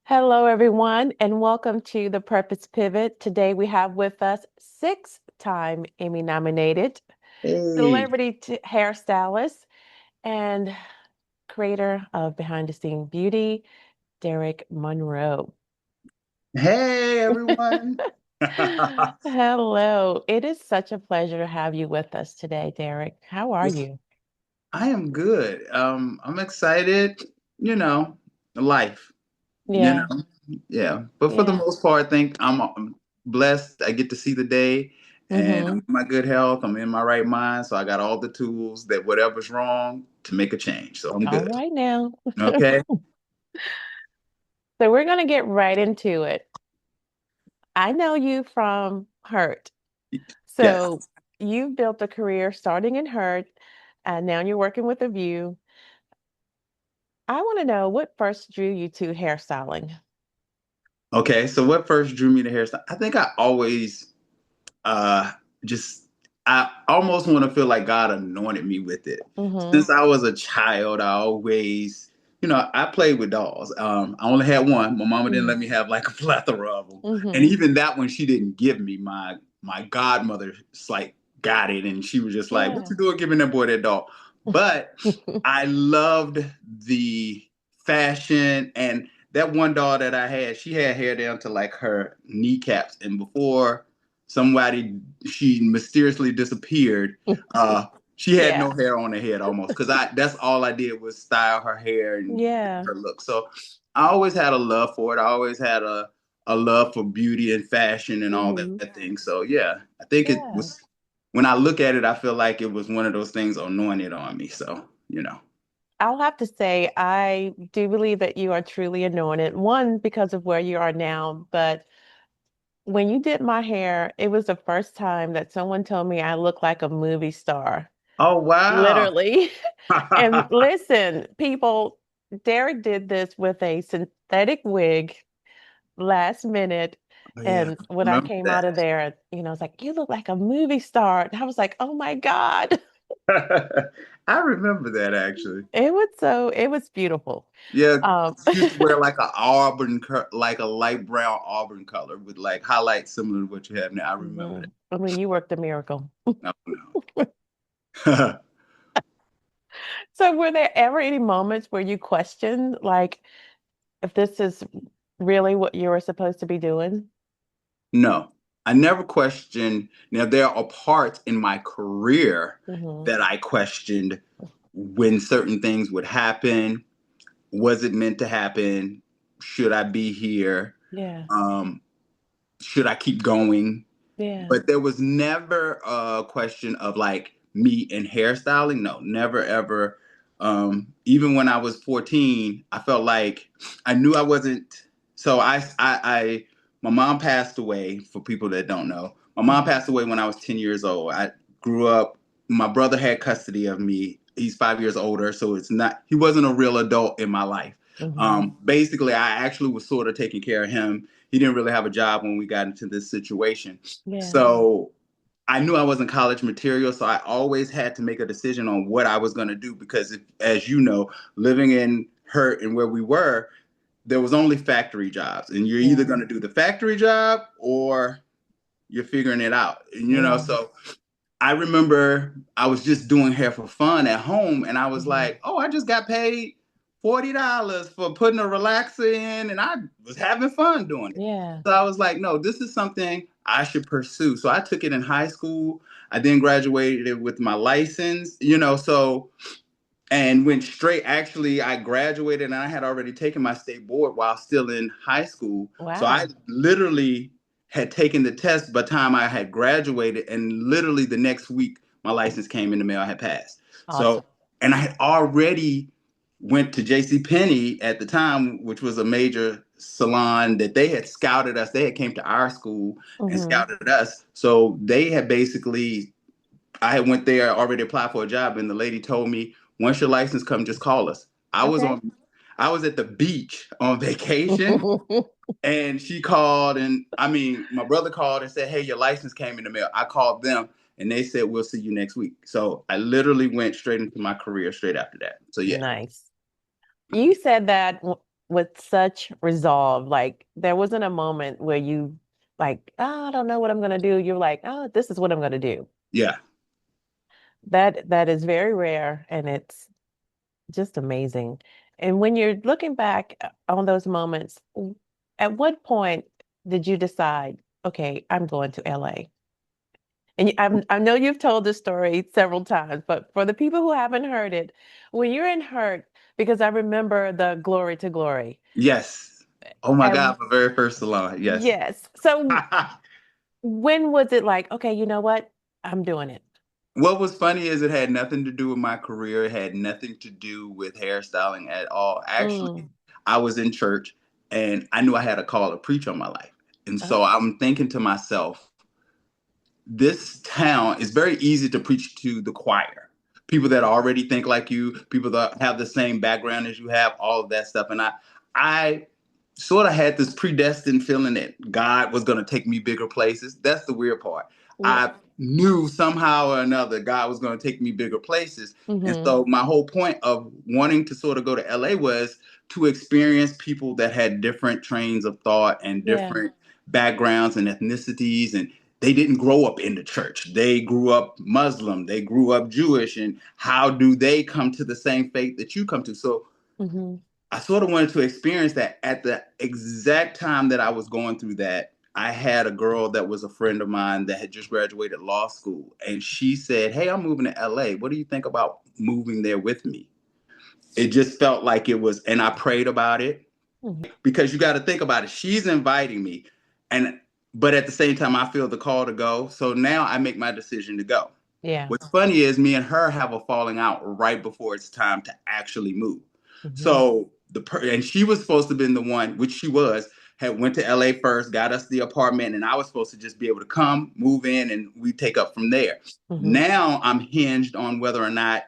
Hello, everyone, and welcome to the Purpose Pivot. Today we have with us six-time Emmy nominated Hey, hairstylist and creator of Behind the Scene Beauty, Derick Monroe. hey everyone. Hello. It is such a pleasure to have you with us today, Derick. How are Well, you? I am good. I'm excited, you know, life, you Yeah, know. Yeah. But for the yeah. most part, I think I'm blessed. I get to see the day and I'm Mm-hmm. in my good health. I'm in my right mind. So I got all the tools that whatever's wrong to make a change. So I'm All good. right now. Okay. So we're going to get right into it. I know you from Hurt. Yes. So you've built a career starting in Hurt, and now you're working with a View. I want to know what first drew you to hairstyling. Okay. So what first drew me to hairstyle? I think I always uh just I almost want to feel like God anointed me with it. Mm-hmm. Since I was a child, I always, I played with dolls. I only had one. My mama didn't let me have like a plethora of them, and Mm-hmm. even that one she didn't give me. My godmother like got it, and she was just like, "What Yeah. you doing giving that boy that doll?" But I loved the fashion and that one doll that I had, she had hair down to like her kneecaps, and before somebody she mysteriously disappeared. She had Yeah. no hair on her head almost because I that's all I did was style her hair and give Yeah. her look. So I always had a love for it. I always had a love for beauty and fashion and all Mm-hmm. that thing. So yeah, I think it Yeah. was when I look at it, I feel like it was one of those things anointed on me. So. I'll have to say, I do believe that you are truly anointed. One, because of where you are now, but when you did my hair, it was the first time that someone told me I look like a movie star. Oh wow. Literally. And listen, people, Derek did this with a synthetic wig last minute. Oh yeah, And I when I remember came out of that. there, it's like, you look like a movie star. And I was like, oh my God. I remember that actually. It was beautiful. Yeah, Um, she used to wear like a like a light brown auburn color with like highlights similar to what you have now. I remember mhm. I mean, you worked a miracle. that. Oh no. So were there ever any moments where you questioned, like, if this is really what you were supposed to be doing? No, I never questioned. Now, there are parts in my career Hmm. that I questioned when certain things would happen. Was it meant to happen? Should I be here? Yeah. Um, should I keep going? Yeah. But there was never a question of like me and hairstyling. No, never ever. Even when I was 14, I felt like I knew I wasn't. So my mom passed away. For people that don't know, my mom Mhm. passed away when I was 10 years old. I grew up. My brother had custody of me. He's 5 years older, so it's not. He wasn't a real adult in my life. Mhm. Basically, I actually was sort of taking care of him. He didn't really have a job when we got into this situation. Yeah. So I knew I wasn't college material, so I always had to make a decision on what I was going to do because, as you know, living in Hurt and where we were, there was only factory jobs, and you're either Yeah. going to do the factory job or you're figuring it out. Yeah. So I remember I was just doing hair for fun at home, and I was Mhm. like, "Oh, I just got paid $40 for putting a relaxer in, and I was having fun doing it." Yeah. So I was like, "No, this is something I should pursue." So I took it in high school. I then graduated with my license, and went straight. Actually, I graduated, and I had already taken my state board while still in high school. So I Wow. literally had taken the test by the time I had graduated, and literally the next week my license came in the mail. I had passed. Awesome. So, and I had already went to J.C. Penney at the time, which was a major salon that they had scouted us. They had came to our school and Mhm. scouted us. So they had basically I had went there, already applied for a job, and the lady told me, once your license comes, just call us. Okay. I was at the beach on vacation, and she called, and I mean, my brother called and said, "Hey, your license came in the mail." I called them, and they said, "We'll see you next week." So I literally went straight into my career straight after that. So yeah. Nice. You said that. with such resolve. Like there wasn't a moment where you like, oh, I don't know what I'm gonna do. You're like, oh, this is what I'm gonna do. Yeah. That is very rare and it's just amazing. And when you're looking back on those moments, at what point did you decide, okay, I'm going to LA? And I know you've told this story several times, but for the people who haven't heard it, when you're in Hurt, because I remember the Glory to Glory. Yes. Oh my God, And my very first salon. Yes. yes. So when was it like, okay, you know what? I'm doing it. What was funny is it had nothing to do with my career. It had nothing to do with hairstyling at all. Actually, Mm. I was in church and I knew I had a call to preach on my life. And so Oh, I'm thinking to myself, this town is very easy to preach to the choir. People that already think like you, people that have the same background as you have, all of that stuff. And I sort of had this predestined feeling that God was going to take me bigger places. That's the weird part. yeah. I knew somehow or another God was going to take me bigger places. And Mm-hmm. so my whole point of wanting to sort of go to LA was to experience people that had different trains of thought and Yeah. different backgrounds and ethnicities, and they didn't grow up in the church. They grew up Muslim, they grew up Jewish, and how do they come to the same faith that you come to? So Mm-hmm. I sort of wanted to experience that. At the exact time that I was going through that, I had a girl that was a friend of mine that had just graduated law school. And she said, "Hey, I'm moving to LA. What do you think about moving there with me?" It just felt like it was, and I prayed about it Mm-hmm. because you got to think about it. She's inviting me, and but at the same time, I feel the call to go. So now I make my decision to go. Yeah. What's funny is me and her have a falling out right before it's time to actually move. Mm-hmm. So and she was supposed to have been the one, which she was, had went to LA first, got us the apartment, and I was supposed to just be able to come, move in, and we take up from there. Mm-hmm. Now I'm hinged on whether or not,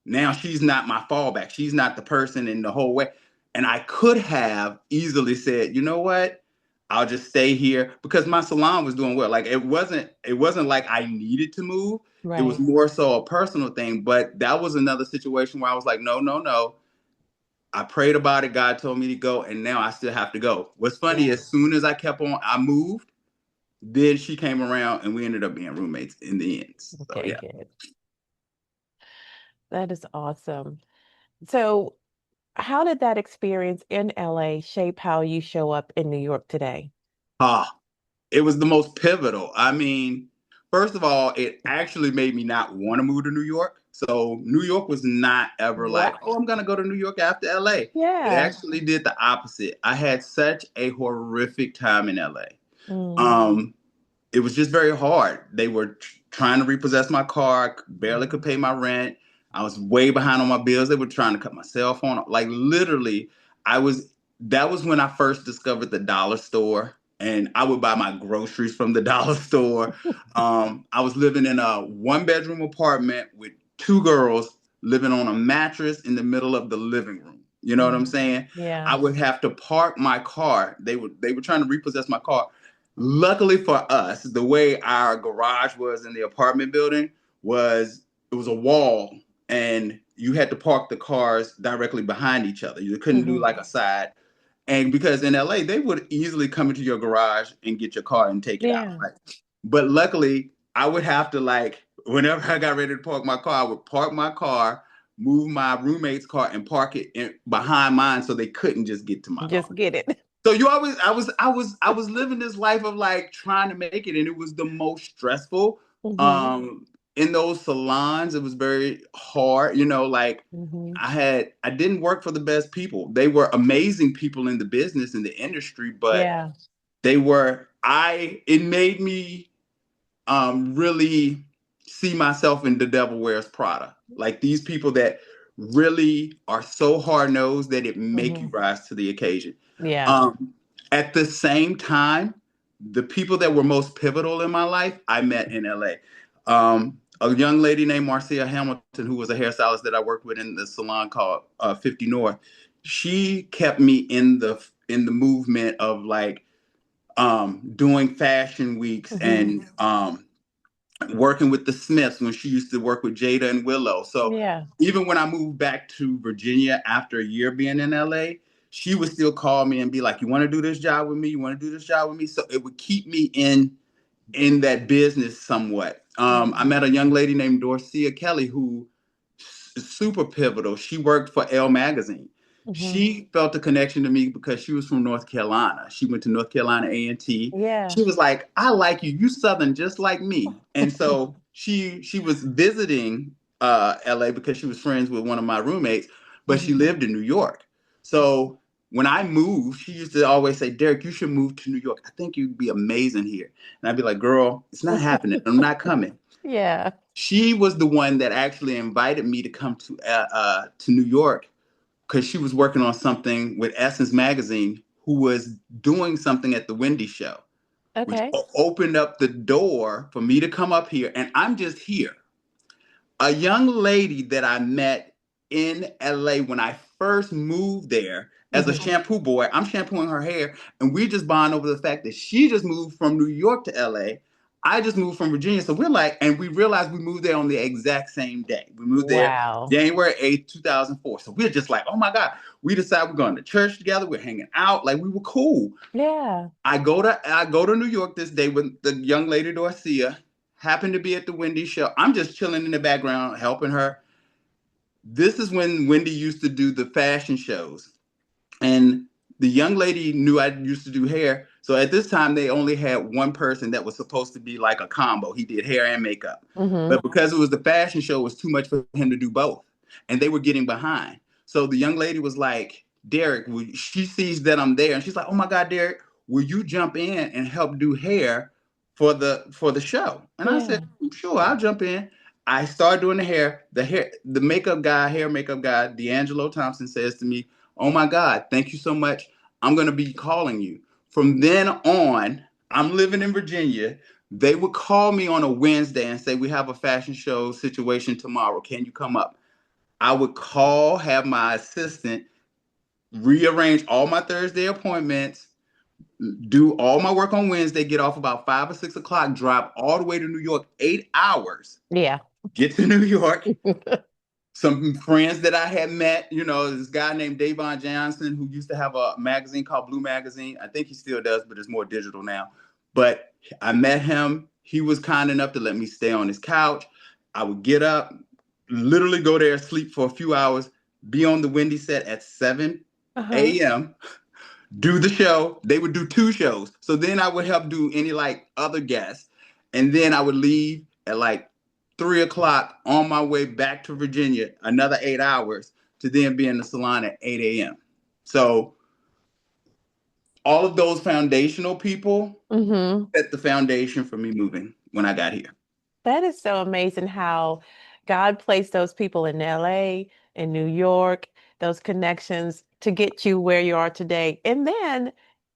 now she's not my fallback. She's not the person in the whole way. And I could have easily said, you know what? I'll just stay here because my salon was doing well. Like it wasn't like I needed to move. It was Right. more so a personal thing. But that was another situation where I was like, no, no, no. I prayed about it. God told me to go, and now I still have to go. What's funny, Yeah. as soon as I kept on, I moved, then she came around and we ended up being roommates in the end. So Okay, yeah. good. That is awesome. So, how did that experience in LA shape how you show up in New York today? Ah, it was the most pivotal. I mean, first of all, it actually made me not want to move to New York. So New York was not ever like, What? oh, I'm gonna go to New York after LA. It Yeah. actually did the opposite. I had such a horrific time in LA. Mm, Um, it was just very hard. They were trying to repossess my car, barely could mhm, pay my rent. I was way behind on my bills. They were trying to cut my cell phone. Like literally, I was that was when I first discovered the dollar store and I would buy my groceries from the dollar store. I was living in a one bedroom apartment with two girls living on a mattress in the middle of the living room. You know what I'm mm, saying? yeah. I would have to park my car. They were trying to repossess my car. Luckily for us, the way our garage was in the apartment building was it was a wall and you had to park the cars directly behind each other. You couldn't do Hmm. like a side. And because in LA, they would easily come into your garage and get your car and take it out. Yeah. Right? But luckily, I would have to like whenever I got ready to park my car, I would park my car, move my roommate's car, and park it behind mine so they couldn't just get to my car. Just get it. So you always, I was living this life of like trying to make it, and it was the most stressful. Hmm. Um, in those salons, it was very hard. Like Hmm. I didn't work for the best people. They were amazing people in the business in the industry, but Yeah. it made me really see myself in The Devil Wears Prada. Like these people that really are so hard nosed that it make you Hmm. rise to the occasion. Yeah. Um, at the same time, the people that were most pivotal in my life, I met in LA. A young lady named Marcia Hamilton, who was a hairstylist that I worked with in the salon called 50 North. She kept me in the movement of like doing fashion weeks Hmm. and working with the Smiths when she used to work with Jada and Willow. So Yeah. even when I moved back to Virginia after a year being in LA, she would still call me and be like, "You want to do this job with me? You want to do this job with me?" So it would keep me in that business somewhat. I Yeah. met a young lady named Dorcia Kelly who is super pivotal. She worked for Elle magazine. Hmm. She felt a connection to me because she was from North Carolina. She went to North Carolina A&T. Yeah. She was like, "I like you. You Southern just like me." And so she was visiting LA because she was friends with one of my roommates, but she Hmm. lived in New York. So when I moved, she used to always say, "Derick, you should move to New York. I think you'd be amazing here." And I'd be like, "Girl, it's not happening. I'm not coming." Yeah. She was the one that actually invited me to come to New York because she was working on something with Essence Magazine, who was doing something at the Wendy Show, which Okay. opened up the door for me to come up here. And I'm just here. A young lady that I met in LA when I first moved there as a Hmm. shampoo boy. I'm shampooing her hair, and we just bond over the fact that she just moved from New York to LA. I just moved from Virginia. So we're like, and we realized we moved there on the exact same day. We moved there Wow. January 8th, 2004. So we're just like, oh my God. We decided we're going to church together. We're hanging out. Like we were cool. Yeah. I go to New York this day with the young lady Dorcia. Happened to be at the Wendy show. I'm just chilling in the background, helping her. This is when Wendy used to do the fashion shows. And the young lady knew I used to do hair. So at this time, they only had one person that was supposed to be like a combo. He did hair and makeup. Hmm. But because it was the fashion show, it was too much for him to do both. And they were getting behind. So the young lady was like, "Derick," she sees that I'm there and she's like, "Oh my God, Derick, will you jump in and help do hair for the show?" And I said, Yeah. "Sure, I'll jump in." I started doing the makeup guy, hair makeup guy, D'Angelo Thompson says to me, "Oh my God, thank you so much. I'm going to be calling you." From then on, I'm living in Virginia. They would call me on a Wednesday and say, "We have a fashion show situation tomorrow. Can you come up?" I would call, have my assistant rearrange all my Thursday appointments, do all my work on Wednesday, get off about 5 or 6 o'clock, drive all the way to New York, 8 hours, Yeah. get to New York, some friends that I had met, this guy named Davon Johnson who used to have a magazine called Blue Magazine. I think he still does, but it's more digital now. But I met him. He was kind enough to let me stay on his couch. I would get up, literally go there, sleep for a few hours, be on the Wendy set at Uh-huh. 7 a.m., do the show. They would do two shows. So then I would help do any like other guests. And then I would leave at like 3 o'clock on my way back to Virginia, another 8 hours to then be in the salon at 8 a.m. So all of those foundational people Hmm. set the foundation for me moving when I got here. That is so amazing how God placed those people in LA, in New York, those connections to get you where you are today. And then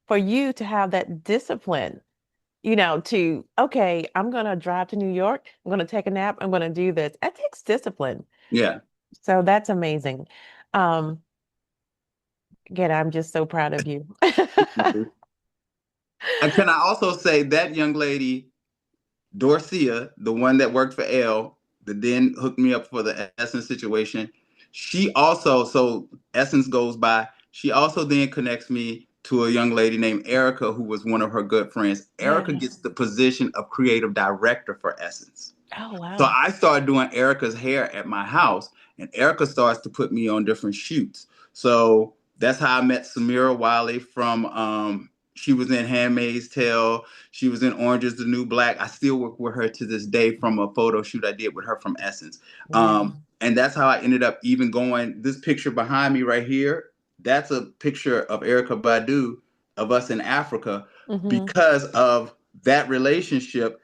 for you to have that discipline, okay, I'm going to drive to New York. I'm going to take a nap. I'm going to do this. That takes discipline. Yeah. So that's amazing. Um, Again, I'm just so proud of you. And can I also say that young lady Dorcia, the one that worked for Elle, that then hooked me up for the Essence situation, she also, so Essence goes by, she also then connects me to a young lady named Erica, who was one of her good friends. Erica Yeah. gets the position of creative director for Essence. Oh, So wow. I started doing Erica's hair at my house, and Erica starts to put me on different shoots. So that's how I met Samira Wiley from she was in Handmaid's Tale. She was in Orange is the New Black. I still work with her to this day from a photo shoot I did with her from Essence. Yeah. And that's how I ended up even going. This picture behind me right here, that's a picture of Erica Badu of us in Africa Hmm. because of that relationship.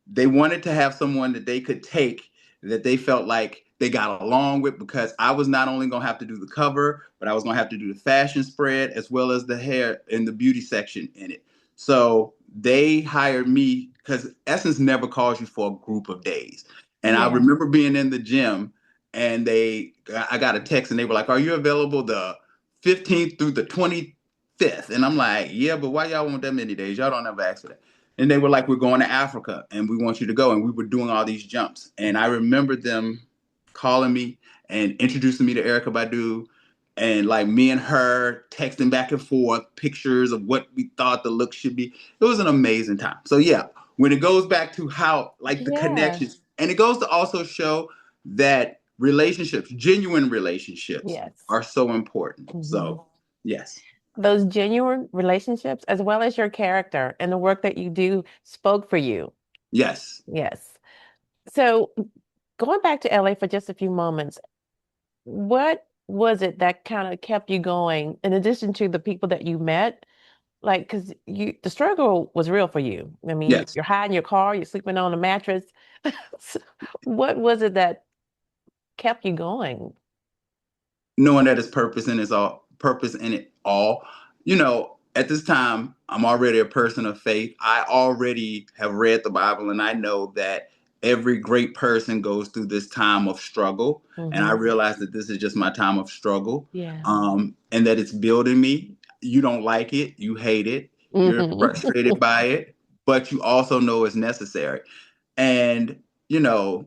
They wanted to have someone that they could take that they felt like they got along with because I was not only going to have to do the cover, but I was going to have to do the fashion spread as well as the hair and the beauty section in it. So they hired me because Essence never calls you for a group of days. And I Yeah. remember being in the gym and I got a text and they were like, "Are you available the 15th through the 25th?" And I'm like, "Yeah, but why y'all want that many days? Y'all don't ever ask for that." And they were like, we're going to Africa and we want you to go. And we were doing all these jumps. And I remember them calling me and introducing me to Erica Badu, and like me and her texting back and forth pictures of what we thought the look should be. It was an amazing time. So yeah, when it goes back to how like the Yeah. connections, and it goes to also show that relationships, genuine relationships, Yes. are so important. Hmm. So yes, Those genuine relationships, as well as your character and the work that you do, spoke for you. yes. Yes. So, going back to LA for just a few moments, what was it that kind of kept you going in addition to the people that you met? Like, because the struggle was real for you. I mean, Yes. you're high in your car, you're sleeping on a mattress. So what was it that kept you going? Knowing that it's purpose in it all. You know, at this time, I'm already a person of faith. I already have read the Bible, and I know that every great person goes through this time of struggle. And I Hmm. realize that this is just my time of struggle, Yeah. and that it's building me. You don't like it, you hate it, you're Hmm. frustrated by it, but you also know it's necessary. And you know,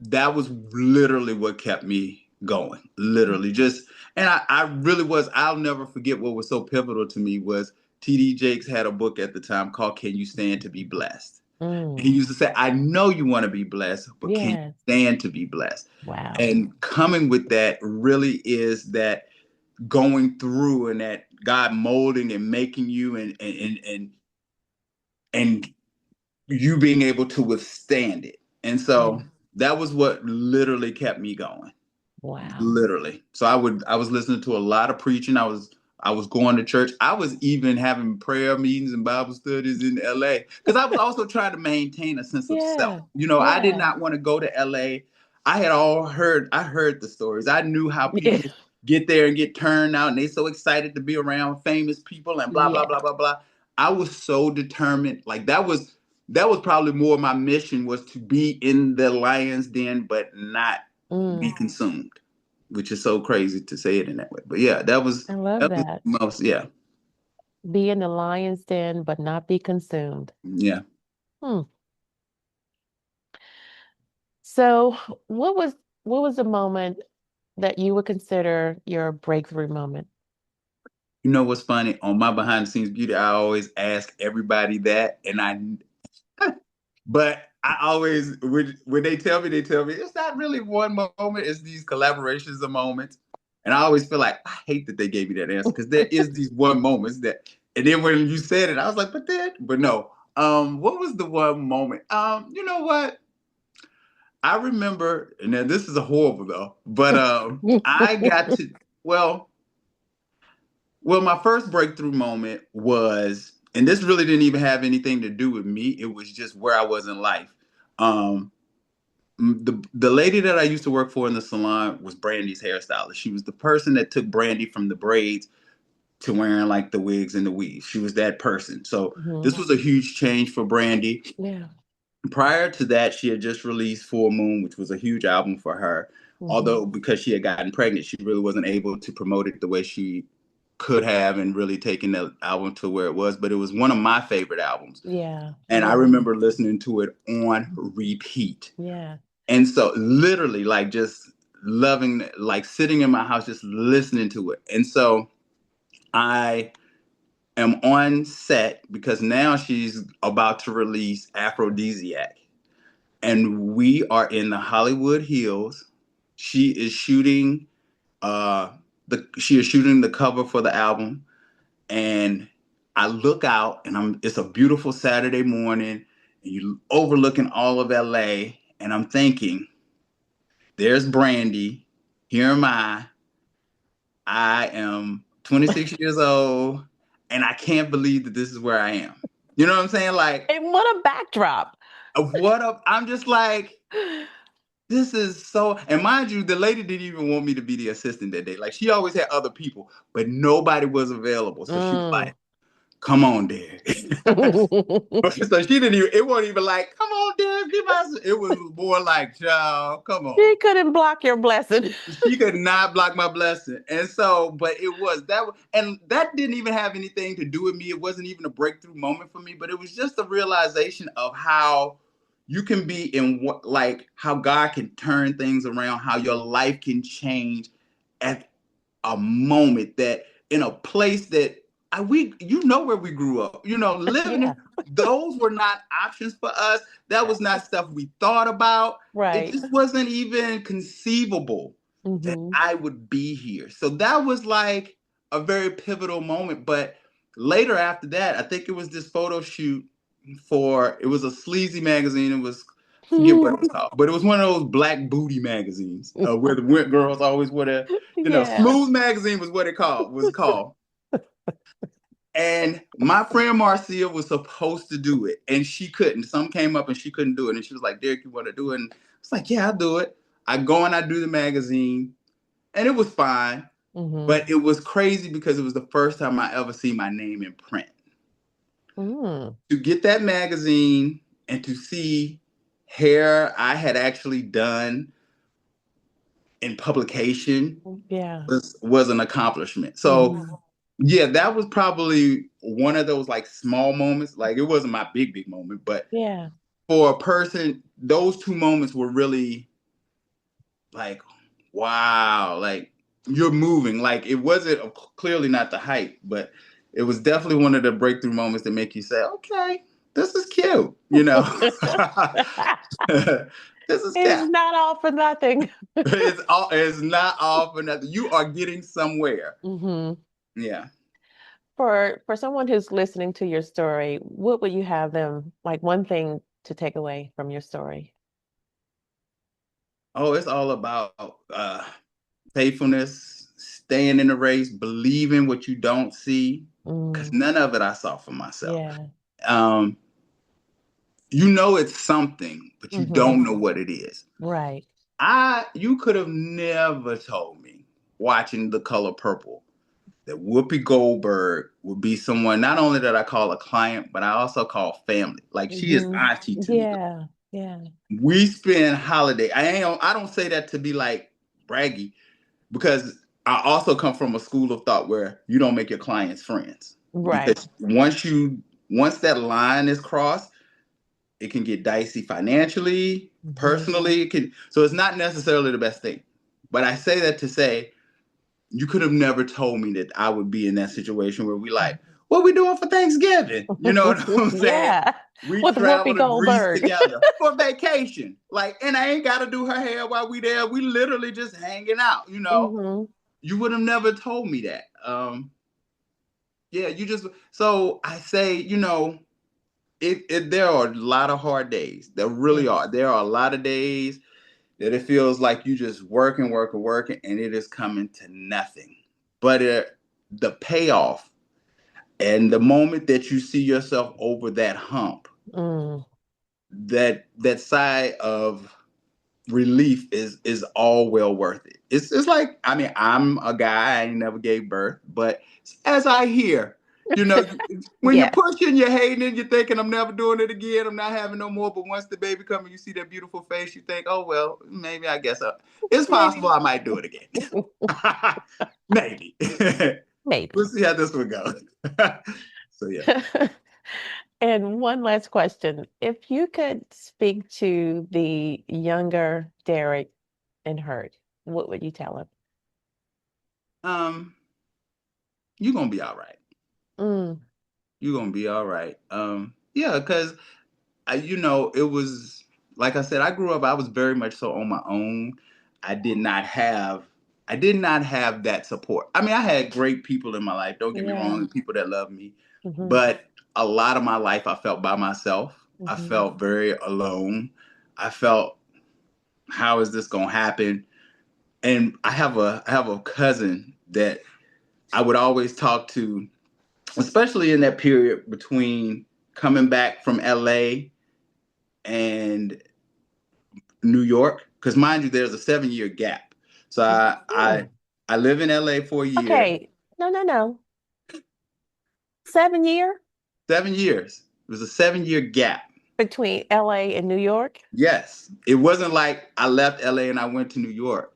that was literally what kept me going. Literally, just and I really was. I'll never forget what was so pivotal to me was TD Jakes had a book at the time called "Can You Stand to Be Blessed?" He Mm. used to say, "I know you want to be blessed, but can you Yes. stand to be blessed?" Wow. And coming with that really is that going through and that God molding and making you and you being able to withstand it. And Yeah. so that was what literally kept me going. Wow. Literally. So I was listening to a lot of preaching. I was going to church. I was even having prayer meetings and Bible studies in LA because I was also trying to maintain a sense of self. Yeah. You know, I did Yeah. not want to go to LA. I heard the stories. I knew how Yeah. people get there and get turned out and they so excited to be around famous people and blah blah Yeah. blah blah blah. I was so determined. Like that was probably more my mission was to be in the lion's den but not be Mm. consumed, which is so crazy to say it in that way. But yeah, I love that was that. most yeah. Be in the lion's den, but not be consumed. Yeah. Hmm. So, what was what was the moment that you would consider your breakthrough moment? You know what's funny? On my behind the scenes beauty, I always ask everybody that, and but I always when they tell me it's not really one moment. It's these collaborations of moments, and I always feel like I hate that they gave me that answer because there is these one moments that, and then when you said it, I was like, but no. What was the one moment? You know what? I remember, and now this is a horrible though, but I got to well, well, my first breakthrough moment was, and this really didn't even have anything to do with me. It was just where I was in life. Um, the lady that I used to work for in the salon was Brandy's hairstylist. She was the person that took Brandy from the braids to wearing like the wigs and the weaves. She was that person. So Hmm. this was a huge change for Brandy. Yeah. Prior to that, she had just released Full Moon, which was a huge album for her. Hmm. Although because she had gotten pregnant, she really wasn't able to promote it the way she could have and really taken the album to where it was. But it was one of my favorite albums. Yeah. And I Yeah. remember listening to it on repeat. Yeah. And so literally like just loving like sitting in my house just listening to it. And so I am on set because now she's about to release Aphrodisiac and we are in the Hollywood Hills. She is shooting uh she is shooting the cover for the album, and I look out and it's a beautiful Saturday morning and you overlooking all of LA, and I'm thinking there's Brandy, here am I am 26 years old and I can't believe that this is where I am. You know what I'm saying? Like And what a backdrop. of what up I'm just like this is so, and mind you, the lady didn't even want me to be the assistant that day. Like she always had other people, but nobody was available. So she was like, Mm. come on, Derek. So she didn't even, it wasn't even like, come on, Derek, give us. It was more like, child, come on. She couldn't block your blessing. She could not block my blessing. And so, but it was that, and that didn't even have anything to do with me. It wasn't even a breakthrough moment for me, but it was just a realization of how you can be in what, like, how God can turn things around, how your life can change at a moment that in a place that we where we grew up, living Yeah, in those were not options for us. That was not stuff we thought about. It right. just wasn't even conceivable that Hmm. I would be here. So that was like a very pivotal moment. But later after that, I think it was this photo shoot for, it was a sleazy magazine. It was, I forget what it was called, but it was one of those black booty magazines where the girls always wear their, Yeah. Smooth Magazine was what it called. And my friend Marcia was supposed to do it, and she couldn't. Some came up and she couldn't do it, and she was like, "Derek, you want to do it?" And I was like, "Yeah, I'll do it." I go and I do the magazine, and it was fine, Hmm. but it was crazy because it was the first time I ever seen my name in print. Mm. To get that magazine and to see hair I had actually done in publication Yeah. was an accomplishment. So Hmm. yeah, that was probably one of those like small moments. Like it wasn't my big moment, but Yeah. for a person, those two moments were really like, wow, like you're moving. Like it wasn't clearly not the height, but it was definitely one of the breakthrough moments that make you say, okay, this is cute, this is It's cat. not all for nothing. It's not all for nothing. You are getting somewhere. Hmm. Yeah. For someone who's listening to your story, what would you have them like one thing to take away from your story? Oh, it's all about faithfulness, staying in the race, believing what you don't see, because Mm, none of it I saw for myself. yeah. Um, it's something, but you Hmm. don't know what it is. Right. You could have never told me watching The Color Purple that Whoopi Goldberg would be someone not only that I call a client, but I also call family. Like she is Hmm. auntie to me. Yeah. Yeah. We spend holiday. I don't say that to be like braggy, because I also come from a school of thought where you don't make your clients friends, Right. because once that line is crossed, it can get dicey financially, Hmm. personally. It can, so it's not necessarily the best thing. But I say that to say you could have never told me that I would be in that situation where we like, what we doing for Thanksgiving? You know what I'm saying? Yeah. We With travel Whoopi to Greece Goldberg. together for vacation. Like, and I ain't got to do her hair while we there. We literally just hanging out. Hmm. You would have never told me that. Yeah, so I say, there are a lot of hard days. There really Yes. are. There are a lot of days that it feels like you just working, working, working, and it is coming to nothing. But the payoff and the moment that you see yourself over that hump, Mm. that side of relief is all well worth it. It's like, I mean, I'm a guy, I ain't never gave birth, but as I hear, you know, when you're Yeah. pushing, you're hating it, you're thinking, I'm never doing it again, I'm not having no more. But once the baby comes and you see that beautiful face, you think, oh well, maybe I guess it's Maybe. possible I might do it again. Maybe. We'll Maybe. see how this one goes. So yeah. And one last question. If you could speak to the younger Derek and Hurt, what would you tell him? Um, you're gonna be all right. Mm, You're gonna be all right. Yeah, because it was like I said, I grew up, I was very much so on my own. I did not have I did not have that support. I mean, I had great people in my life, don't get me yeah. wrong, and people that love me, Hmm. but a lot of my life I felt by myself. I Hmm. felt very alone. I felt, how is this gonna happen? And I have a cousin that I would always talk to, especially in that period between coming back from LA and New York, because mind you, there's a 7 year gap. So I Oh, I I live in LA for a year. okay. No, no, no. 7 year 7 years. It was a 7 year gap. between LA and New York? Yes. It wasn't like I left LA and I went to New York.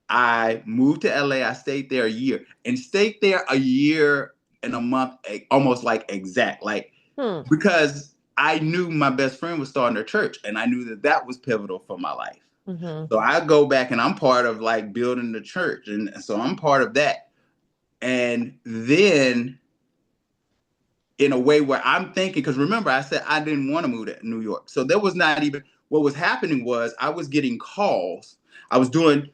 I moved to LA. I stayed there a year and stayed there a year and a month, almost like exact, like Hmm. because I knew my best friend was starting a church and I knew that that was pivotal for my life. Mm-hmm. So I go back and I'm part of like building the church. And so I'm part of that. And then in a way where I'm thinking, because remember, I said I didn't want to move to New York. So there was not even what was happening was I was getting calls. I was doing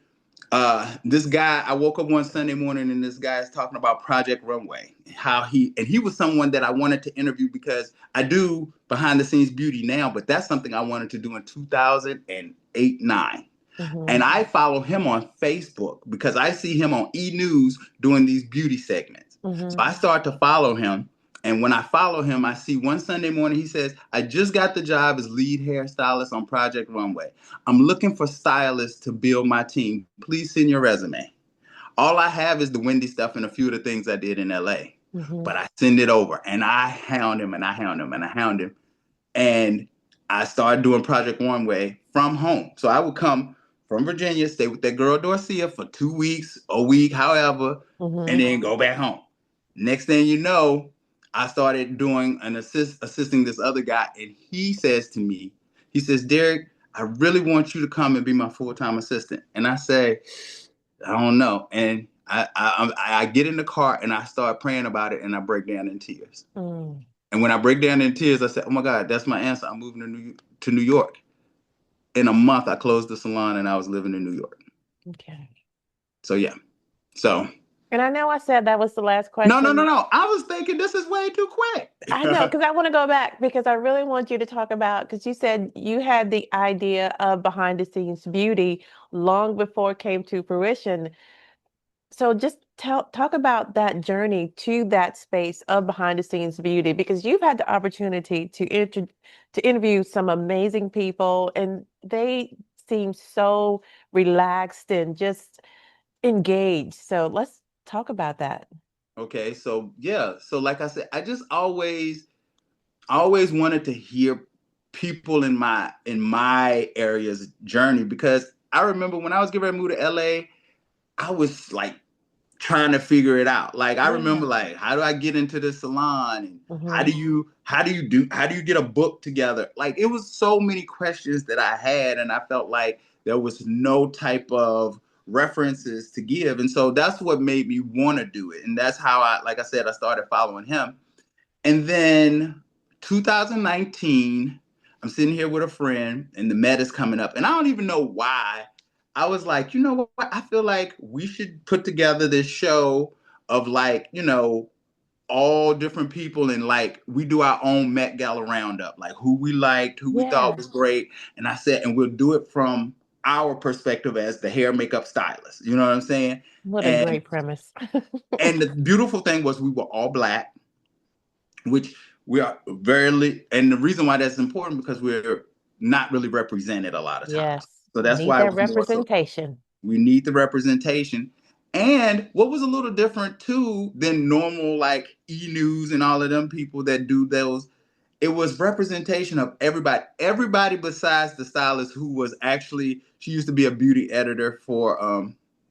this guy, I woke up one Sunday morning and this guy is talking about Project Runway, how he was someone that I wanted to interview because I do behind the scenes beauty now, but that's something I wanted to do in 2008, 9. Mm-hmm. And I follow him on Facebook because I see him on E News doing these beauty segments. So Mm-hmm. I start to follow him. And when I follow him, I see one Sunday morning, he says, I just got the job as lead hairstylist on Project Runway. I'm looking for stylists to build my team. Please send your resume. All I have is the Wendy stuff and a few of the things I did in LA. Mm-hmm. But I send it over and I hound him and I hound him and I hound him. And I started doing Project One Way from home. So I would come from Virginia, stay with that girl Dorcia for 2 weeks, a week, however, and Mm-hmm. then go back home. Next thing you know, I started doing assisting this other guy, and he says to me, he says, Derick, I really want you to come and be my full-time assistant. And I say, I don't know. And I get in the car and I start praying about it and I break down in tears. Mm. And when I break down in tears, I said, "Oh my God, that's my answer. I'm moving to New York." In a month, I closed the salon and I was living in New York. Okay. So yeah. So And I know I said that was the last no, no, no, question. no. I was thinking this is way too I know, quick. because I want to go back because I really want you to talk about, because you said you had the idea of behind the scenes beauty long before it came to fruition. So just talk about that journey to that space of behind the scenes beauty, because you've had the opportunity to interview some amazing people and they seem so relaxed and just engaged. So let's talk about that. Okay, so yeah. So like I said, I always wanted to hear people in my area's journey because I remember when I was getting ready to move to LA, I was like trying to figure it out. Like I remember Yeah. like how do I get into the salon and how Hmm. do you get a book together? Like it was so many questions that I had and I felt like there was no type of references to give. And so that's what made me want to do it. And that's how like I said, I started following him. And then 2019, I'm sitting here with a friend, and the Met is coming up. And I don't even know why. I was like, you know what? I feel like we should put together this show of like, all different people and like we do our own Met Gala roundup, like who we liked, who we thought Yeah. was great. And I said, and we'll do it from our perspective as the hair makeup stylist. You know what I'm saying? What a And great premise. and the beautiful thing was we were all black, which we are rarely, and the reason why that's important because we're not really represented a lot of times. Yes. So that's Need why it that was more so representation. we need the representation. And what was a little different too than normal like E News and all of them people that do those, it was representation of everybody besides the stylist who was actually, she used to be a beauty editor for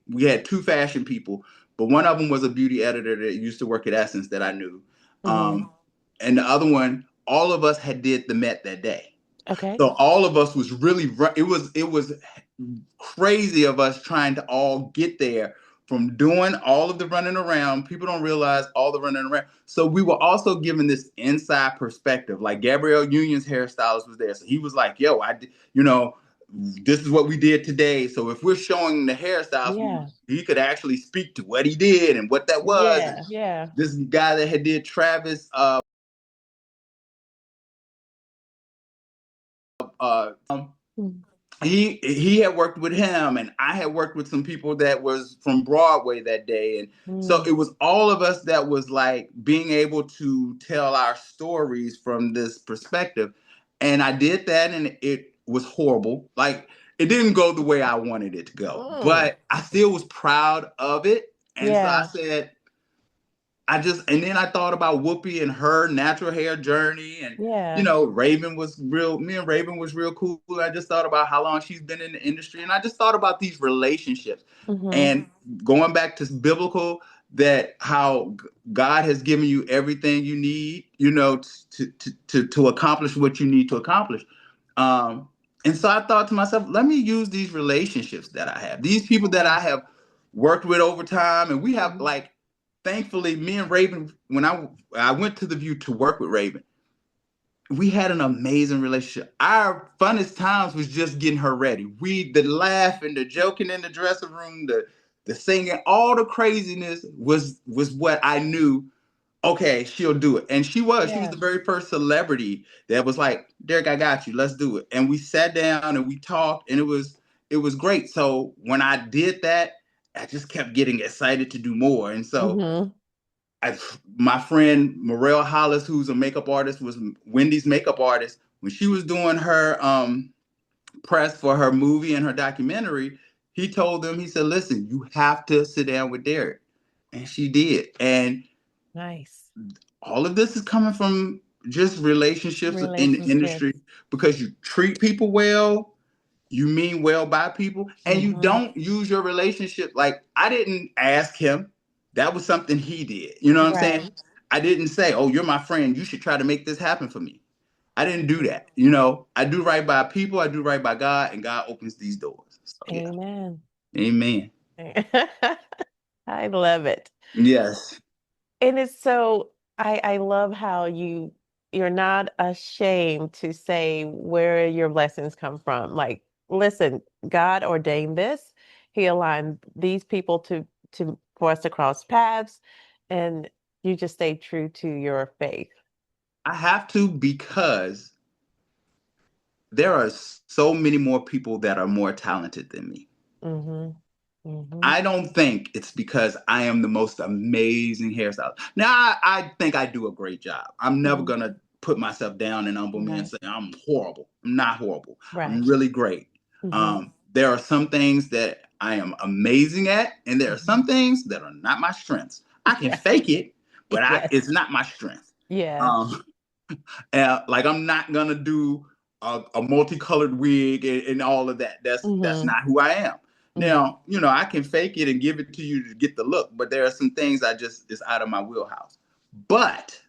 we had two fashion people, but one of them was a beauty editor that used to work at Essence that I knew. Hmm. And the other one, all of us had did the Met that day. Okay. So all of us was really, it was crazy of us trying to all get there from doing all of the running around. People don't realize all the running around. So we were also given this inside perspective. Like Gabrielle Union's hairstylist was there. So he was like, yo, this is what we did today. So if we're showing the hairstyles, Yeah. he could actually speak to what he did and what that was. And Yeah. Yeah. this guy that had did Travis, Mm. he had worked with him and I had worked with some people that was from Broadway that day. And so Mm. it was all of us that was like being able to tell our stories from this perspective. And I did that and it was horrible. Like it didn't go the way I wanted it to go, Mm. but I still was proud of it. And so I Yeah. said, and then I thought about Whoopi and her natural hair journey. And, Yeah. Raven was real, me and Raven was real cool. I just thought about how long she's been in the industry. And I just thought about these relationships Mm-hmm. and going back to biblical, that how God has given you everything you need, to accomplish what you need to accomplish. Um, and so I thought to myself, let me use these relationships that I have, these people that Yeah. I have worked with over time. And we have, Mm-hmm. like, thankfully, me and Raven, when I went to the View to work with Raven, we had an amazing relationship. Our funnest times was just getting her ready. The laughing, the joking in the dressing room, the singing, all the craziness was what I knew. Okay, she'll do it. And she was Yeah. the very first celebrity that was like, Derek, I got you. Let's do it. And we sat down and we talked, and it was great. So when I did that, I just kept getting excited to do more. And so Mm-hmm. my friend Morel Hollis, who's a makeup artist, was Wendy's makeup artist. When she was doing her press for her movie and her documentary, he told them, he said, listen, you have to sit down with Derek. And she did. And Nice. all of this is coming from just relationships in the industry, Relationships. because you treat people well, you mean well by people, and you Mm-hmm. don't use your relationship. Like, I didn't ask him. That was something he did. You know what I'm saying? Right. I didn't say, oh, you're my friend, you should try to make this happen for me. I didn't do Mhm. that. I do right by people, I do right by God, and God opens these doors. So yeah. Amen. Amen. I love it. Yes. And it's so I love how you're not ashamed to say where your blessings come from. Like, listen, God ordained this. He aligned these people to for us to cross paths, and you just stay true to your faith. I have to, because there are so many more people that are more talented than me. Mm-hmm. Mm-hmm. I don't think it's because I am the most amazing hairstylist. Now, I think I do a great job. I'm never Mm-hmm. gonna put myself down and humble me and Right. say I'm horrible. I'm not horrible. I'm Right. really great. Mm-hmm. There are some things that I am amazing at, and there are Mm-hmm. some things that are not my strengths. I can Right. fake it, but it's Yes. not my strength. Yeah. Um, like, I'm not gonna do a multicolored wig and all of that. That's Mm-hmm. not who I am. Mm-hmm. Now, I can fake it and give it to you to get the look, but there are some things it's out of my wheelhouse. But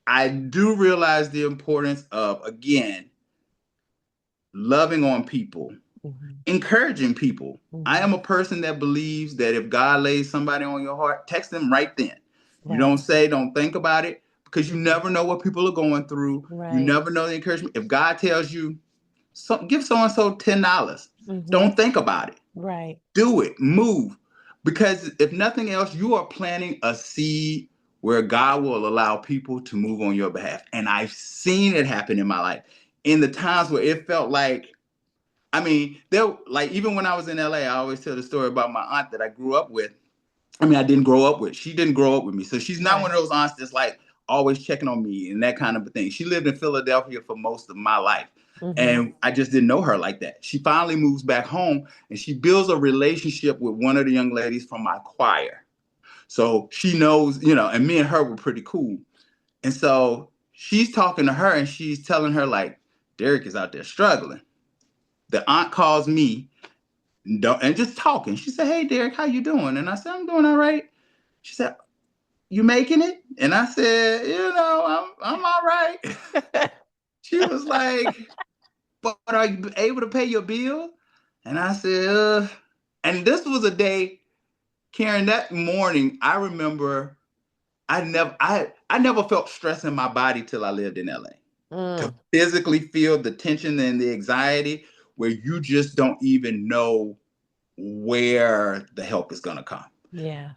I do realize the importance of, again, loving on people, Mm-hmm. encouraging people. I am Mm-hmm. a person that believes that if God lays somebody on your heart, text them right then. You Right. don't think about it, because you Mm-hmm. never know what people are going through. You Right. never know the encouragement. If God tells you, give so and so $10, Mm-hmm. don't think about it. Right. Do it, move. Because if nothing else, you are planting a seed where God will allow people to move on your behalf. And I've seen it happen in my life. In the times where it felt like, even when I was in LA, I always tell the story about my aunt that I grew up with. I didn't grow up with. She didn't grow up with me. So she's not one Right. of those aunts that's like always checking on me and that kind of a thing. She lived in Philadelphia for most of my life. Mm-hmm. And I just didn't know her like that. She finally moves back home and she builds a relationship with one of the young ladies from my choir. So she knows, and me and her were pretty cool. And so she's talking to her and she's telling her, like, Derek is out there struggling. The aunt calls me and just talking. She said, hey, Derek, how you doing? And I said, I'm doing all right. She said, you making it? And I said, I'm all right. She was like, but are you able to pay your bill? And I said, and this was a day, Karen, that morning, I remember I never felt stress in my body till I lived in LA. To Mm. physically feel the tension and the anxiety where you just don't even know where the help is gonna come. Yeah.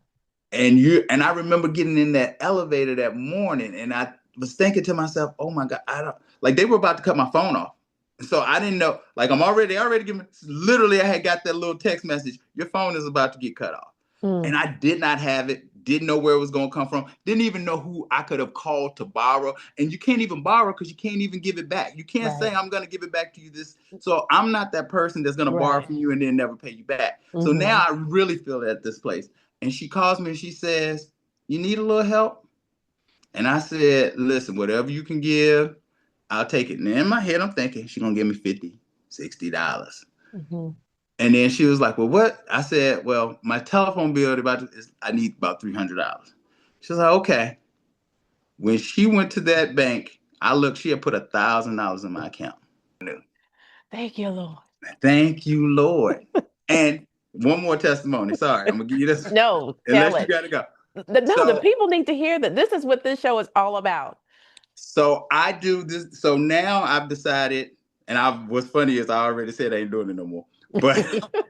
And I remember getting in that elevator that morning and I was thinking to myself, oh my God, I don't, like, they were about to cut my phone off. So I didn't know, like, I'm already giving, literally I had got that little text message, your phone is about to get cut off. Mm. And I did not have it, didn't know where it was going to come from, didn't even know who I could have called to borrow. And you can't even borrow because you can't even give it back. You can't say, Right. I'm going to give it back to you this. So I'm not that person that's going to borrow Right. from you and then never pay you back. So Mm-hmm. now I really feel at this place. And she calls me and she says, you need a little help? And I said, listen, whatever you can give, I'll take it. And in my head, I'm thinking she's gonna give me 50, $60. Mhm. And then she was like, well, what? I said, well, my telephone bill I need about $300. She was like, okay. When she went to that bank, I looked, she had put $1,000 in my account. Thank you, Lord. Thank you, Lord. And one more testimony. Sorry, I'm gonna give you this No, tell unless you it. gotta go. No, the So people need to hear that this is what this show is all about. So I do this. So now I've decided, and what's funny is I already said I ain't doing it no more. But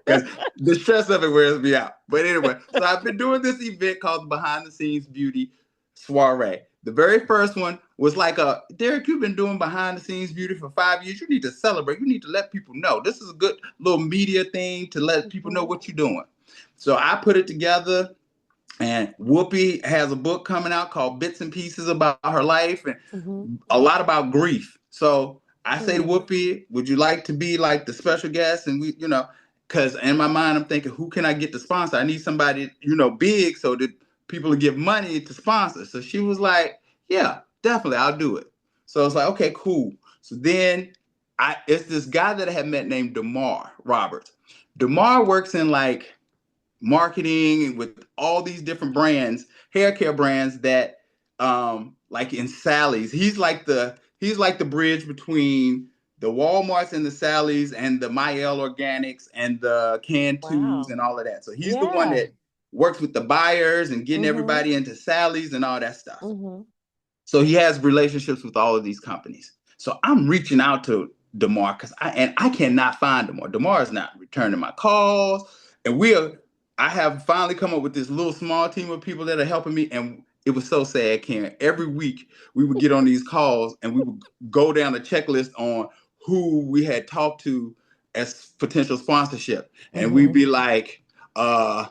because the stress of it wears me out. But anyway, so I've been doing this event called Behind the Scenes Beauty Soiree. The very first one was like Derick, you've been doing behind the scenes beauty for 5 years. You need to celebrate. You need to let people know. This is a good little media thing to let people know Mhm. what you're doing. So I put it together. And Whoopi has a book coming out called Bits and Pieces about her life and Mhm. a lot about grief. So I say to Mm. Whoopi, would you like to be like the special guest? And because in my mind, I'm thinking, who can I get to sponsor? I need somebody, big so that people will give money to sponsor. So she was like, yeah, definitely, I'll do it. So it's like, okay, cool. So then it's this guy that I had met named DeMar Roberts. DeMar works in like marketing with all these different brands, hair care brands that like in Sally's. He's like the bridge between the Walmarts and the Sally's and the Mael Organics and the Cantus Wow. and all of that. So he's the one Yeah. that works with the buyers and getting Mhm. everybody into Sally's and all that stuff. Mhm. So he has relationships with all of these companies. So I'm reaching out to DeMar because I cannot find DeMar. DeMar is not returning my calls. And I have finally come up with this little small team of people that are helping me. And it was so sad, Karen. Every week we would get on these calls and we would go down a checklist on who we had talked to as potential sponsorship. And we'd Mhm. be like, a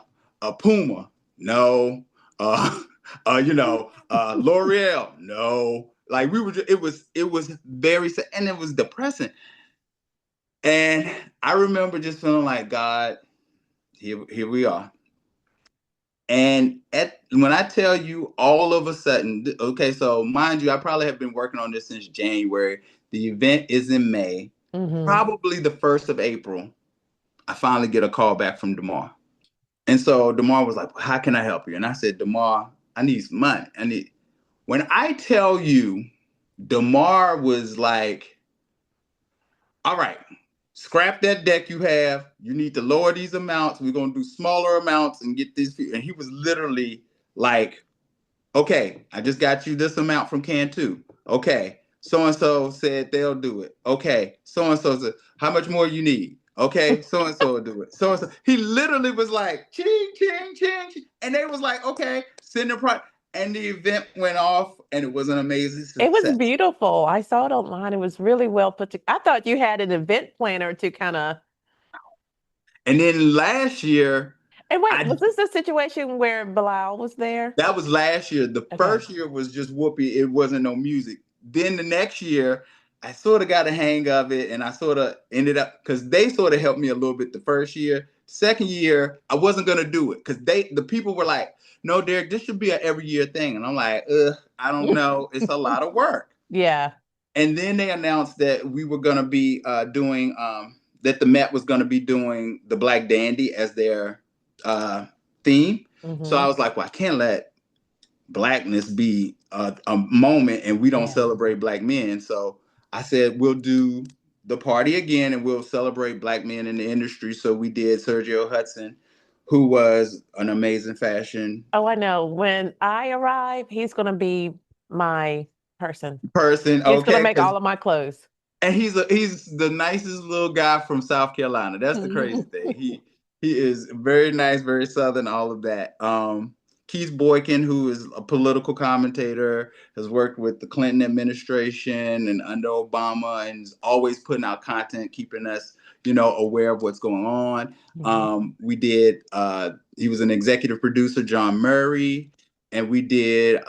Puma, no. Uh, L'Oreal, no. Like we were, it was very sad and it was depressing. And I remember just feeling like, God, here we are. And when I tell you, all of a sudden, okay, so mind you, I probably have been working on this since January. The event is in May, Mhm. probably the 1st of April. I finally get a call back from DeMar. And so DeMar was like, how can I help you? And I said, DeMar, I need some money. When I tell you, DeMar was like, all right, scrap that deck you have. You need to lower these amounts. We're going to do smaller amounts and get these. And he was literally like, okay, I just got you this amount from Can2. Okay, so and so said they'll do it. Okay, so and so said, how much more you need? Okay, so and so will do it. So and so. He literally was like, ching, ching, ching, ching. And they was like, okay, send the price. And the event went off and it was an amazing It was success. beautiful. I saw it online. It was really well put together. I thought you had an event planner to kind of. And then last year, And wait, I was this a situation where Bilal was there? that was last year. The Okay. first year was just Whoopi. It wasn't no music. Then the next year, I sort of got a hang of it, and I sort of ended up because they sort of helped me a little bit the first year. Second year, I wasn't gonna do it because the people were like, "No, Derick, this should be an every year thing," and I'm like, I don't know. It's a lot of work. Yeah. And then they announced that we were gonna be doing that the Met was gonna be doing the Black Dandy as their uh, theme. So I Hmm. was like, well, I can't let blackness be a moment and we don't Yeah. celebrate black men. So I said, we'll do the party again and we'll celebrate black men in the industry. So we did Sergio Hudson, who was an amazing fashion Oh, I know. When I arrive, he's going to be my person. person. He's going to Okay. make all of my clothes. And he's the nicest little guy from South Carolina. That's the crazy thing. He is very nice, very southern, all of that. Keith Boykin, who is a political commentator, has worked with the Clinton administration and under Obama, and is always putting out content, keeping us, aware of what's going on. Mhm. We did. He was an executive producer, John Murray, and we did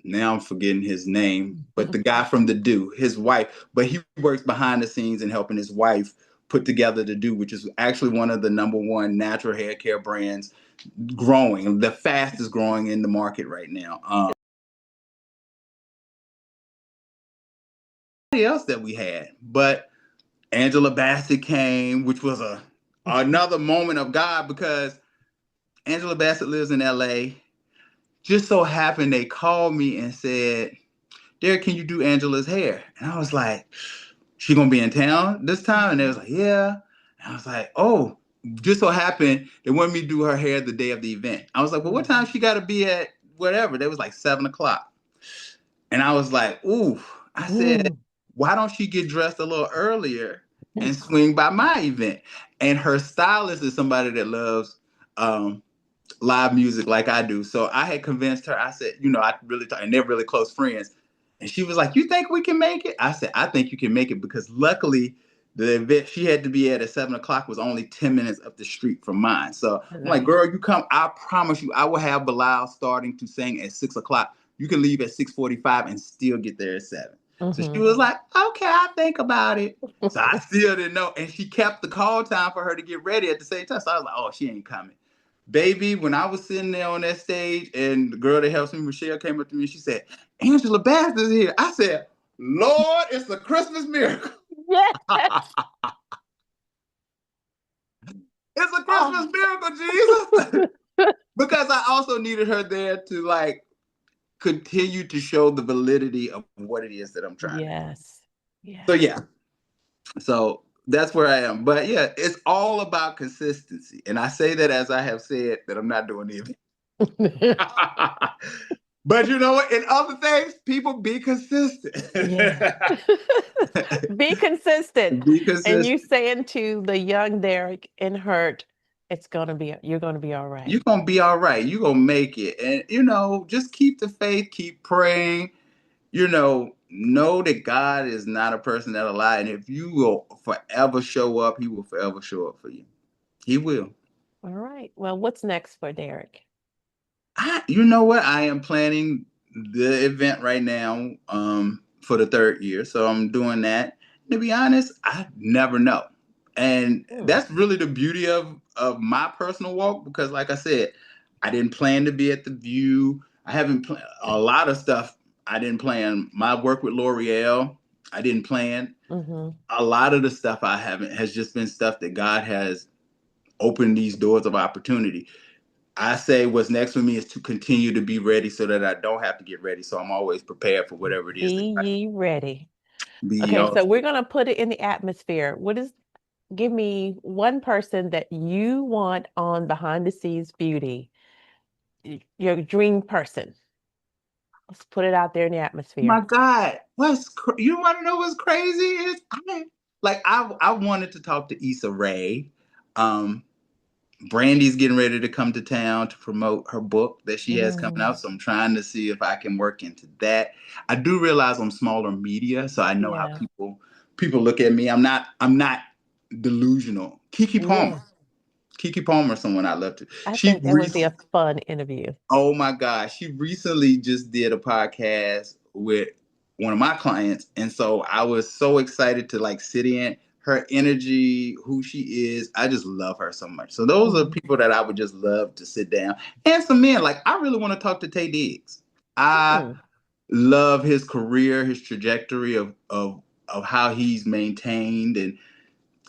now I'm forgetting his name, but the guy from The Do, his wife, but he works behind the scenes and helping his wife put together to do, which is actually one of the number one natural hair care brands growing, the fastest growing in the market right now. Else that we had, but Angela Bassett came, which was another moment of God because Angela Bassett lives in LA. Just so happened they called me and said, Derek, can you do Angela's hair? And I was like, she gonna be in town this time? And they was like, yeah. And I was like, oh, just so happened they wanted me to do her hair the day of the event. I was like, well, what time she gotta be at whatever? They was like 7 o'clock. And I was like, ooh, I said, Mm. why don't she get dressed a little earlier and swing by my event? And her stylist is somebody that loves live music like I do. So I had convinced her. I said, and they're really close friends. And she was like, "You think we can make it?" I said, "I think you can make it because luckily the event she had to be at 7 o'clock was only 10 minutes up the street from mine." So I'm like, Nice. "Girl, you come. I promise you, I will have Bilal starting to sing at 6 o'clock. You can leave at 6:45 and still get there at 7." So she Hmm. was like, "Okay, I'll think about it." So I still didn't know, and she kept the call time for her to get ready at the same time. So I was like, "Oh, she ain't coming." Baby, when I was sitting there on that stage and the girl that helps me, Michelle, came up to me and she said, Angela Bassett is here. I said, Lord, it's a Christmas miracle. Yeah. It's a Christmas Oh. miracle, Jesus. Because I also needed her there to like continue to show the validity of what it is that I'm trying to do. Yes. So Yes. yeah, so that's where I am. But yeah, it's all about consistency. And I say that as I have said that I'm not doing anything. But you know what? In other things, people be consistent. Yeah. Be consistent. Be And you consistent. saying to the young Derek in hurt, you're gonna be all You're right. gonna be all right. You're gonna make it. And just keep the faith, keep praying. Know that God is not a person that'll lie. And if you will forever show up, he will forever show up for you. He will. All right. Well, what's next for Derek? You know what? I am planning the event right now for the third year. So I'm doing that. To be honest, I never know. And Hmm. that's really the beauty of my personal walk because like I said, I didn't plan to be at the View. I haven't planned a lot of stuff. I didn't plan my work with L'Oreal. I didn't plan. Mm-hmm. A lot of the stuff I haven't has just been stuff that God has opened these doors of opportunity. I say what's next for me is to continue to be ready so that I don't have to get ready. So I'm always prepared for whatever it is that Be I ye ready. be Okay, so also. we're gonna put it in the atmosphere. Give me one person that you want on behind the scenes beauty, your dream person. Let's put it out there in the My atmosphere. God, you want to know what's crazy is I wanted to talk to Issa Rae. Um, Brandy's getting ready to come to town to promote her book that she has coming Mm, out. So I'm trying to see if I can work into that. I do realize I'm smaller media, so I know how yeah, people look at me. I'm not delusional. yeah. Kiki Palmer, someone I love to. I She think that would be recently, a fun interview. oh my gosh, she recently just did a podcast with one of my clients, and so I was so excited to like sit in her energy, who she is. I just love her so much. So those are Mhm. people that I would just love to sit down. And some men, like I really want to talk to Tay Diggs. I Hmm. love his career, his trajectory of how he's maintained and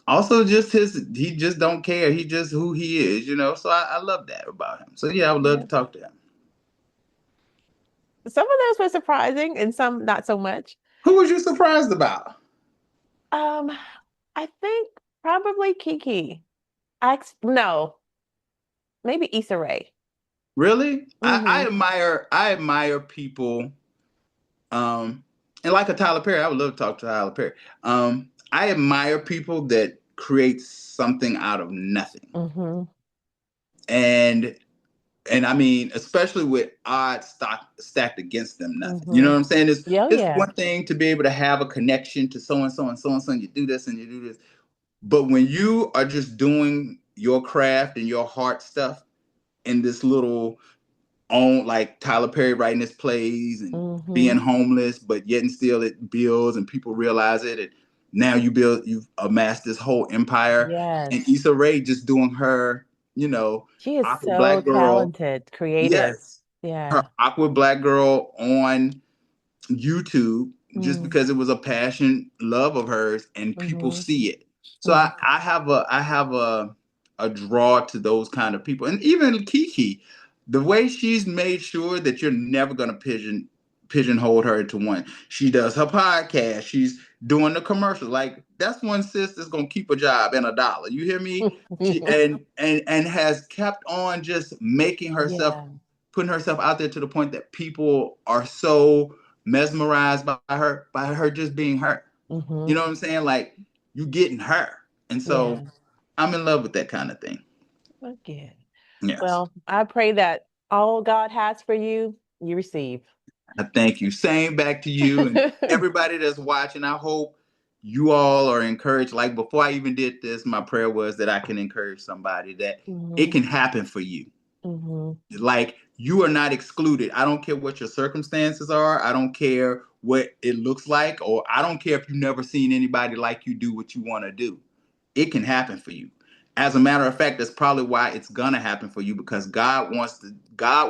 also just he just don't care. He just who he is. So I love that about him. So yeah, I would love to Yeah. talk to him. Some of those were surprising and some not so much. Who was you surprised about? Um, I think probably Kiki. No, maybe Issa Rae. Really? I Hmm. admire people, and like a Tyler Perry, I would love to talk to Tyler Perry. I admire people that create something out of nothing. Hmm. And I mean, especially with odds stacked against them, nothing. You know Hmm. what I'm saying? Yeah, oh, It's yeah. one thing to be able to have a connection to so and so and so and so, and you do this and you do this. But when you are just doing your craft and your heart stuff in this little own, like Tyler Perry writing his plays and being Hmm. homeless, but yet and still it builds and people realize it. Now you've amassed this whole empire. And Yes. Issa Rae just doing her, you know, She is awkward so black girl. talented, creative. Yes, her Yeah. awkward black girl on YouTube just Mm, because it was a passion love of hers and people hmm see it. So hmm I have a draw to those kind of people. And even Kiki, the way she's made sure that you're never gonna pigeonhole her into one. She does her podcast, she's doing the commercial. Like that's one sis that's gonna keep a job and a dollar. You hear me? She and has kept on just making herself Yeah. putting herself out there to the point that people are so mesmerized by her just being her. You hmm know what I'm saying? Like you getting her. And so Yeah. I'm in love with that kind of thing. Okay. Yes. Well, I pray that all God has for you, you receive. I thank you. Same back to you and everybody that's watching. I hope you all are encouraged. Like before I even did this, my prayer was that I can encourage somebody that it hmm can happen for you. hmm Like you are not excluded. I don't care what your circumstances are. I don't care what it looks like, or I don't care if you've never seen anybody like you do what you want to do. It can happen for you. As a matter of fact, that's probably why it's gonna happen for you because God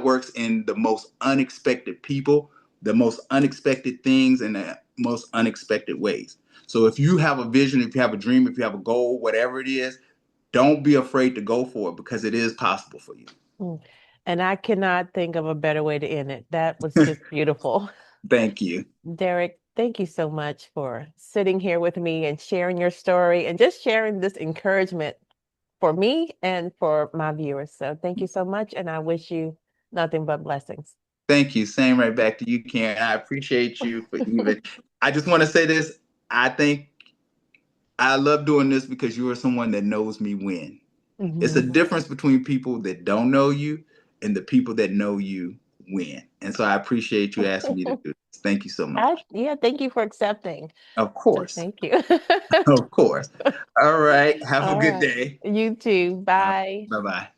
works in the most unexpected people, the most unexpected things, and the most unexpected ways. So if you have a vision, if you have a dream, if you have a goal, whatever it is, don't be afraid to go for it because it is possible for you. Mm. And I cannot think of a better way to end it. That was just beautiful. Thank you. Derek, thank you so much for sitting here with me and sharing your story and just sharing this encouragement for me and for my viewers. So thank you so much. And I wish you nothing but blessings. Thank you. Same right back to you, Karen. I appreciate you for even. I just want to say this. I think I love doing this because you are someone that knows me win. It's a hmm difference between people that don't know you and the people that know you win. And so I appreciate you asking me to do this. Thank you so much. yeah, thank you for accepting. Of So course. thank you. Of course. All right. Have a All good right. day. You too. Bye. Bye bye.